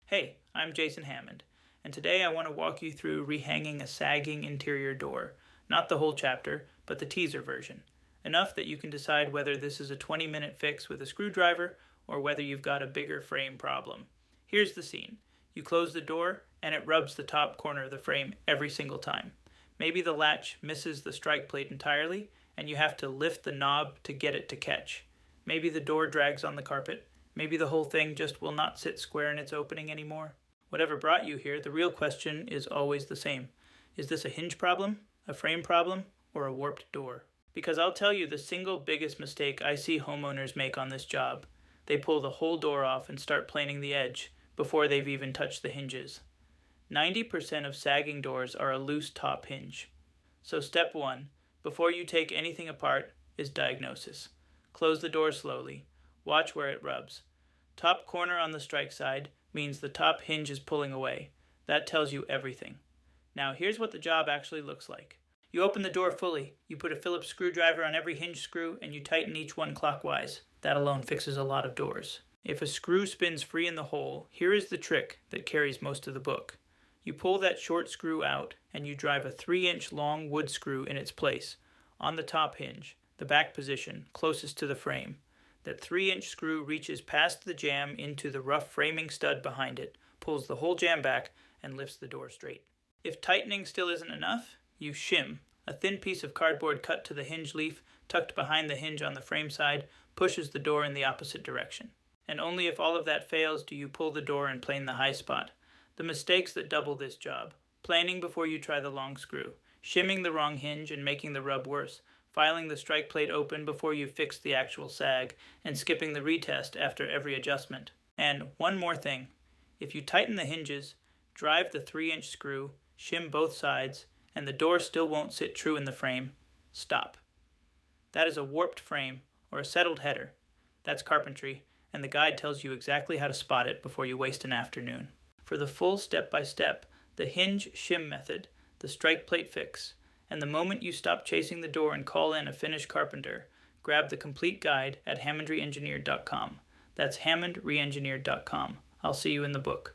Hey, I'm Jason Hammond, and today I want to walk you through rehanging a sagging interior door. Not the whole chapter, but the teaser version. Enough that you can decide whether this is a 20-minute fix with a screwdriver or whether you've got a bigger frame problem. Here's the scene. You close the door, and it rubs the top corner of the frame every single time. Maybe the latch misses the strike plate entirely, and you have to lift the knob to get it to catch. Maybe the door drags on the carpet. Maybe the whole thing just will not sit square in its opening anymore. Whatever brought you here, the real question is always the same. Is this a hinge problem, a frame problem, or a warped door? Because I'll tell you the single biggest mistake I see homeowners make on this job. They pull the whole door off and start planing the edge before they've even touched the hinges. 90% of sagging doors are a loose top hinge. So step 1, before you take anything apart, is diagnosis. Close the door slowly. Watch where it rubs. Top corner on the strike side means the top hinge is pulling away. That tells you everything. Now here's what the job actually looks like. You open the door fully, you put a Phillips screwdriver on every hinge screw, and you tighten each one clockwise. That alone fixes a lot of doors. If a screw spins free in the hole, here is the trick that carries most of the book. You pull that short screw out, and you drive a 3-inch long wood screw in its place, on the top hinge, the back position, closest to the frame. That 3-inch screw reaches past the jamb into the rough framing stud behind it, pulls the whole jamb back, and lifts the door straight. If tightening still isn't enough, you shim. A thin piece of cardboard cut to the hinge leaf, tucked behind the hinge on the frame side, pushes the door in the opposite direction. And only if all of that fails do you pull the door and plane the high spot. The mistakes that double this job: planing before you try the long screw, shimming the wrong hinge and making the rub worse, filing the strike plate open before you fix the actual sag, and skipping the retest after every adjustment. And one more thing. If you tighten the hinges, drive the 3-inch screw, shim both sides, and the door still won't sit true in the frame, stop. That is a warped frame or a settled header. That's carpentry, and the guide tells you exactly how to spot it before you waste an afternoon. For the full step-by-step, the hinge shim method, the strike plate fix, and the moment you stop chasing the door and call in a finished carpenter, grab the complete guide at hammondreengineered.com. That's hammondreengineered.com. I'll see you in the book.